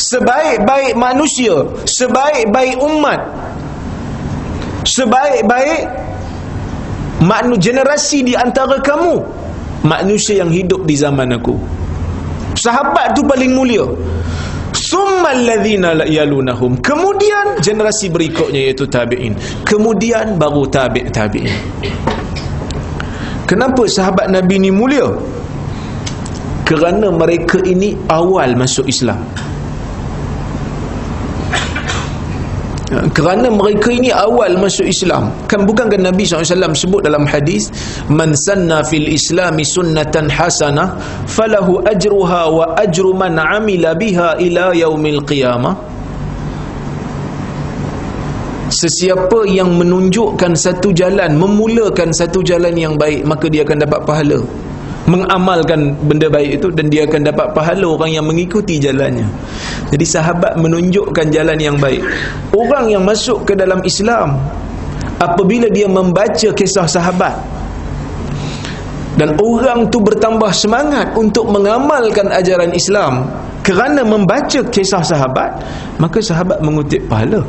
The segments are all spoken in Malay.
sebaik-baik manusia, sebaik-baik umat, sebaik-baik generasi di antara kamu, manusia yang hidup di zaman aku. Sahabat tu paling mulia. Summal ladzina yalunahum, kemudian generasi berikutnya iaitu tabi'in, kemudian baru tabi'in. Kenapa sahabat Nabi ni mulia? Kerana mereka ini awal masuk Islam. Kerana mereka ini awal masuk Islam. Kan bukankah Nabi SAW sebut dalam hadis, man sanna fil islami sunnatan hasanah falahu ajruha wa ajru man amila biha ila yaumil qiyamah. Sesiapa yang menunjukkan satu jalan, memulakan satu jalan yang baik, maka dia akan dapat pahala mengamalkan benda baik itu, dan dia akan dapat pahala orang yang mengikuti jalannya. Jadi sahabat menunjukkan jalan yang baik. Orang yang masuk ke dalam Islam, apabila dia membaca kisah sahabat dan orang tu bertambah semangat untuk mengamalkan ajaran Islam kerana membaca kisah sahabat, maka sahabat mengutip pahala.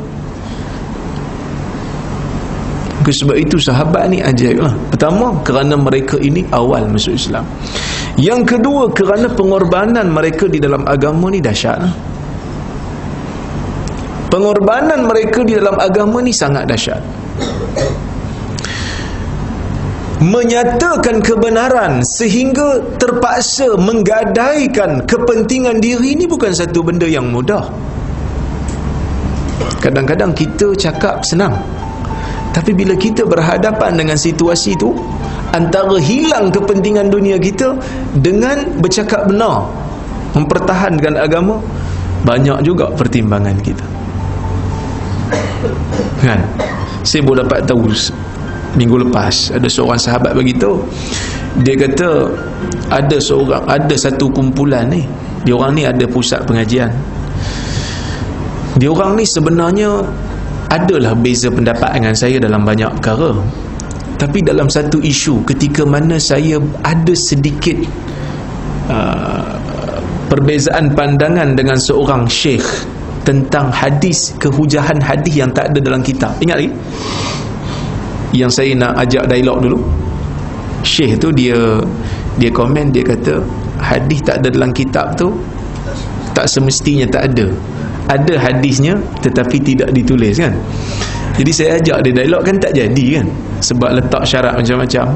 Sebab itu sahabat ni ajaib lah. Pertama, kerana mereka ini awal masuk Islam. Yang kedua, kerana pengorbanan mereka di dalam agama ni dahsyat lah. Pengorbanan mereka di dalam agama ni sangat dahsyat. Menyatakan kebenaran sehingga terpaksa menggadaikan kepentingan diri ni bukan satu benda yang mudah. Kadang-kadang kita cakap senang, tapi bila kita berhadapan dengan situasi tu, antara hilang kepentingan dunia kita dengan bercakap benar, mempertahankan agama, banyak juga pertimbangan kita. Kan? Saya baru dapat tahu minggu lepas, ada seorang sahabat beritahu, dia kata ada satu kumpulan ni, dia orang ni ada pusat pengajian. Dia orang ni sebenarnya adalah beza pendapat dengan saya dalam banyak perkara, tapi dalam satu isu, ketika mana saya ada sedikit perbezaan pandangan dengan seorang syekh tentang hadis, kehujahan hadis yang tak ada dalam kitab. Ingat lagi yang saya nak ajak dialog dulu? Syekh tu dia komen, dia kata hadis tak ada dalam kitab tu tak semestinya tak ada. Ada hadisnya tetapi tidak ditulis, kan? Jadi saya ajak dia dialog, kan tak jadi, kan? Sebab letak syarat macam-macam,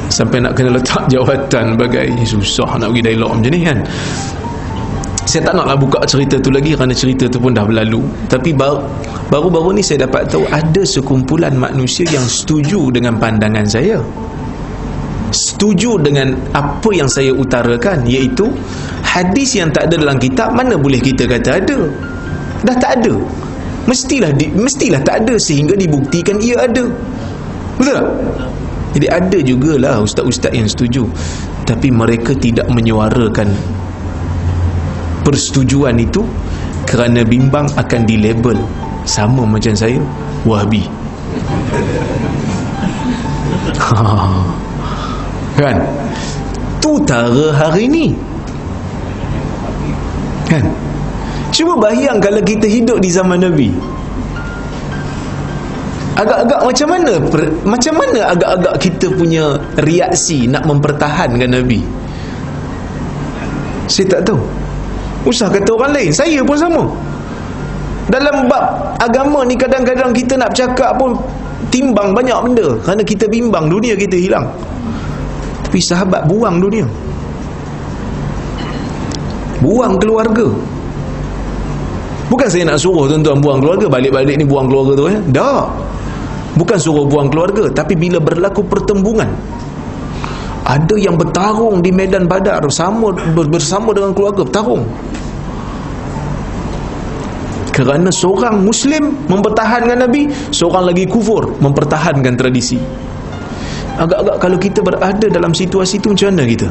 sampai nak kena letak jawatan bagai susah nak pergi dialog macam ni, kan? Saya tak naklah buka cerita tu lagi kerana cerita tu pun dah berlalu. Tapi baru-baru ni saya dapat tahu ada sekumpulan manusia yang setuju dengan pandangan saya, setuju dengan apa yang saya utarakan, iaitu hadis yang tak ada dalam kitab mana boleh kita kata ada. Dah tak ada, mestilah tak ada sehingga dibuktikan ia ada. Betul tak? Jadi ada jugalah ustaz-ustaz yang setuju, tapi mereka tidak menyuarakan persetujuan itu kerana bimbang akan dilabel sama macam saya, Wahabi. Kan? Tu tara hari ni, kan? Cuba bayang kalau kita hidup di zaman Nabi, agak-agak macam mana agak-agak kita punya reaksi nak mempertahankan Nabi. Saya tak tahu. Usah kata orang lain, saya pun sama. Dalam bab agama ni kadang-kadang kita nak bercakap pun timbang banyak benda, kerana kita bimbang dunia kita hilang. Tapi sahabat buang dunia, buang keluarga. Bukan saya nak suruh tuan-tuan buang keluarga, balik-balik ni buang keluarga tu, dah. Bukan suruh buang keluarga, tapi bila berlaku pertembungan, ada yang bertarung di medan Badar bersama dengan keluarga, bertarung kerana seorang Muslim mempertahankan Nabi, seorang lagi kufur mempertahankan tradisi. Agak-agak kalau kita berada dalam situasi itu, macam mana kita?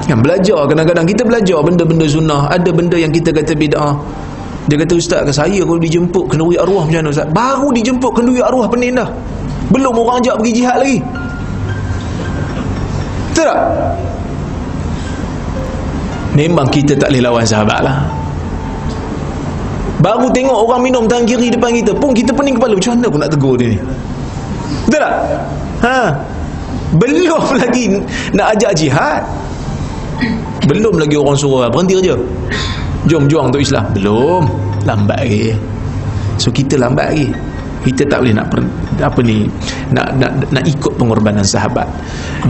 Yang belajar, kadang-kadang kita belajar benda-benda sunnah, ada benda yang kita kata bid'ah. Dia kata, ustaz, saya kalau dijemput kenduri arwah macam mana, ustaz? Baru dijemput kenduri arwah pening dah, belum orang ajak pergi jihad lagi. Betul tak? Memang kita tak boleh lawan sahabat lah. Baru tengok orang minum tangan kiri depan kita pun kita pening kepala, macam mana aku nak tegur dia ni? Betul tak? Belum lagi nak ajak jihad, belum lagi orang suruh berhenti kerja, jom juang untuk Islam, belum, lambat lagi. So kita lambat lagi. Kita tak boleh nak ikut pengorbanan sahabat.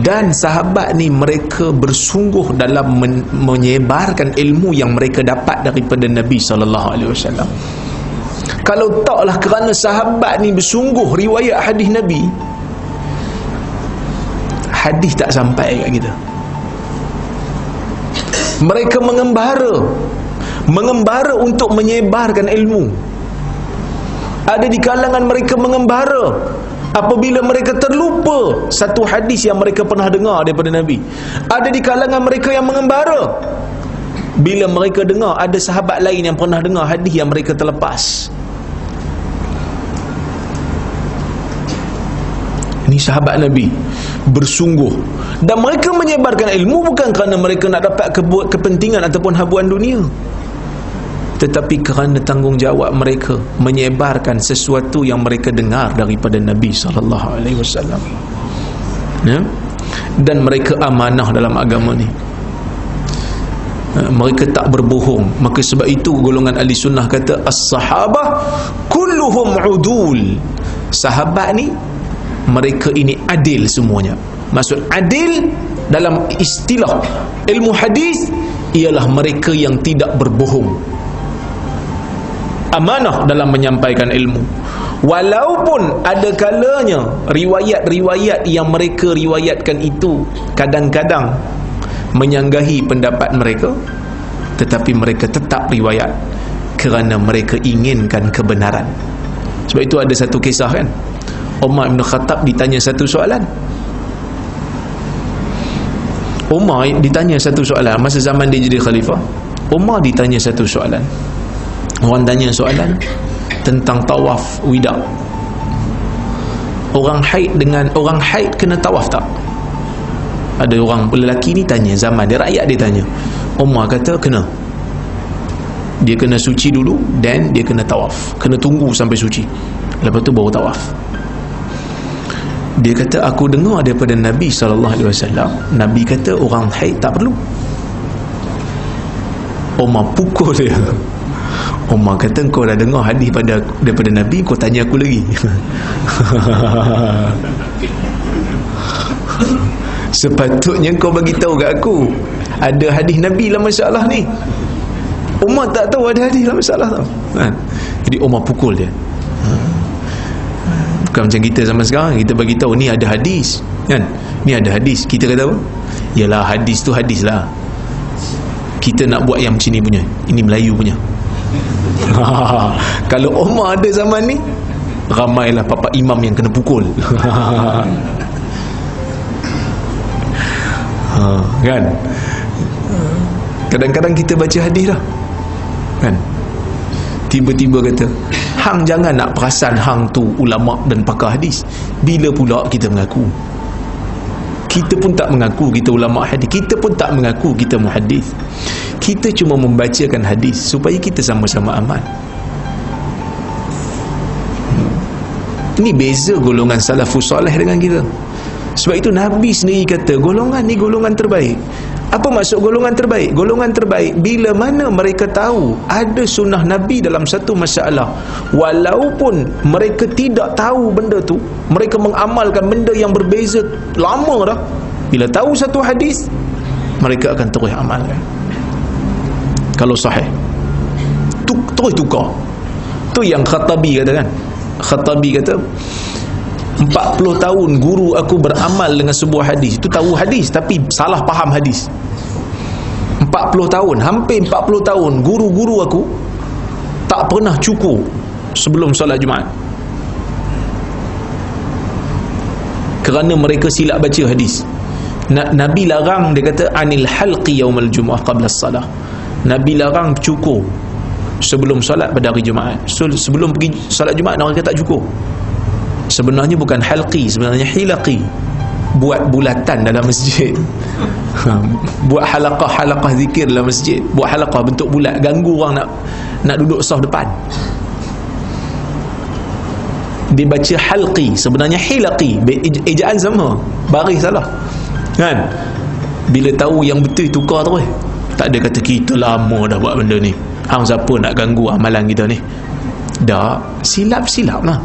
Dan sahabat ni mereka bersungguh dalam menyebarkan ilmu yang mereka dapat daripada Nabi SAW. Kalau taklah kerana sahabat ni bersungguh riwayat hadis Nabi, hadis tak sampai kat kita. Mereka mengembara untuk menyebarkan ilmu. Ada di kalangan mereka mengembara apabila mereka terlupa satu hadis yang mereka pernah dengar daripada Nabi. Ada di kalangan mereka yang mengembara bila mereka dengar ada sahabat lain yang pernah dengar hadis yang mereka terlepas. Ini sahabat Nabi bersungguh, dan mereka menyebarkan ilmu bukan kerana mereka nak dapat kepentingan ataupun habuan dunia, tetapi kerana tanggungjawab mereka menyebarkan sesuatu yang mereka dengar daripada Nabi SAW. Ya? Dan mereka amanah dalam agama ni. Mereka tak berbohong. Maka sebab itu golongan ahli sunnah kata as-sahabah kulluhum udul. Sahabat ni mereka ini adil semuanya. Maksud adil dalam istilah ilmu hadis ialah mereka yang tidak berbohong, amanah dalam menyampaikan ilmu. Walaupun ada kalanya riwayat-riwayat yang mereka riwayatkan itu kadang-kadang menyanggahi pendapat mereka, tetapi mereka tetap riwayat kerana mereka inginkan kebenaran. Sebab itu ada satu kisah kan, Umar bin Khattab ditanya satu soalan. Umar ditanya satu soalan masa zaman dia jadi khalifah. Umar ditanya satu soalan. Orang tanya soalan tentang tawaf wida. Orang haid kena tawaf tak? Ada orang lelaki ni tanya, zaman dia, rakyat dia tanya. Umar kata kena. Dia kena suci dulu dan dia kena tawaf. Kena tunggu sampai suci, lepas tu baru tawaf. Dia kata aku dengar daripada Nabi SAW, Nabi kata orang haid tak perlu. Umar pukul dia. Umar kata kau dah dengar hadis daripada Nabi, kau tanya aku lagi. Sepatutnya kau bagi tahu kat aku ada hadis Nabi dalam masalah ni. Umar tak tahu ada hadis dalam masalah tau. Jadi Umar pukul dia. Bukan macam kita zaman sekarang, kita bagi tahu ni ada hadis kan, ni ada hadis, kita kata apa? Yalah hadis tu hadis lah. Kita nak buat yang macam ni punya, ini Melayu punya. Kalau Umar ada zaman ni, ramailah papa imam yang kena pukul. Kan? Kadang-kadang kita baca hadis lah kan, tiba-tiba kata hang jangan nak perasan hang tu ulama dan pakar hadis. Bila pula kita mengaku? Kita pun tak mengaku kita ulama hadis, kita pun tak mengaku kita muhaddis. Kita cuma membacakan hadis supaya kita sama-sama aman. Ini beza golongan salafus soleh dengan kita. Sebab itu Nabi sendiri kata golongan ni golongan terbaik. Apa maksud golongan terbaik? Golongan terbaik bila mana mereka tahu ada sunnah Nabi dalam satu masalah, walaupun mereka tidak tahu benda tu, mereka mengamalkan benda yang berbeza lama dah. Bila tahu satu hadis, mereka akan terus amalkan. Kalau sahih terus tukar. Tu yang Khattabi kata kan. Khattabi kata 40 tahun guru aku beramal dengan sebuah hadis. Itu tahu hadis tapi salah faham hadis. 40 tahun, hampir 40 tahun guru-guru aku tak pernah cukur sebelum solat Jumaat, kerana mereka silap baca hadis. Nabi larang, dia kata anil halqi yaumal jumu'ah qabla as-salah. Nabi larang cukur sebelum solat pada hari Jumaat. So, sebelum pergi solat Jumaat mereka tak cukur. Sebenarnya bukan halqi, sebenarnya hilaqi. buat bulatan dalam masjid, buat halaqah zikir dalam masjid, buat halaqah bentuk bulat, ganggu orang nak duduk saf depan. Dia baca halqi, sebenarnya hilaqi, ejaan sama, baris salah kan. Bila tahu yang betul tukar terus. Tak ada kata kita lama dah buat benda ni, hang siapa nak ganggu amalan kita ni. Dah, silap lah.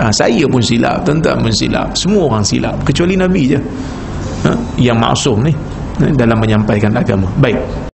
Saya pun silap, tuan-tuan pun silap, semua orang silap, kecuali Nabi je yang maksum ni dalam menyampaikan agama. Baik.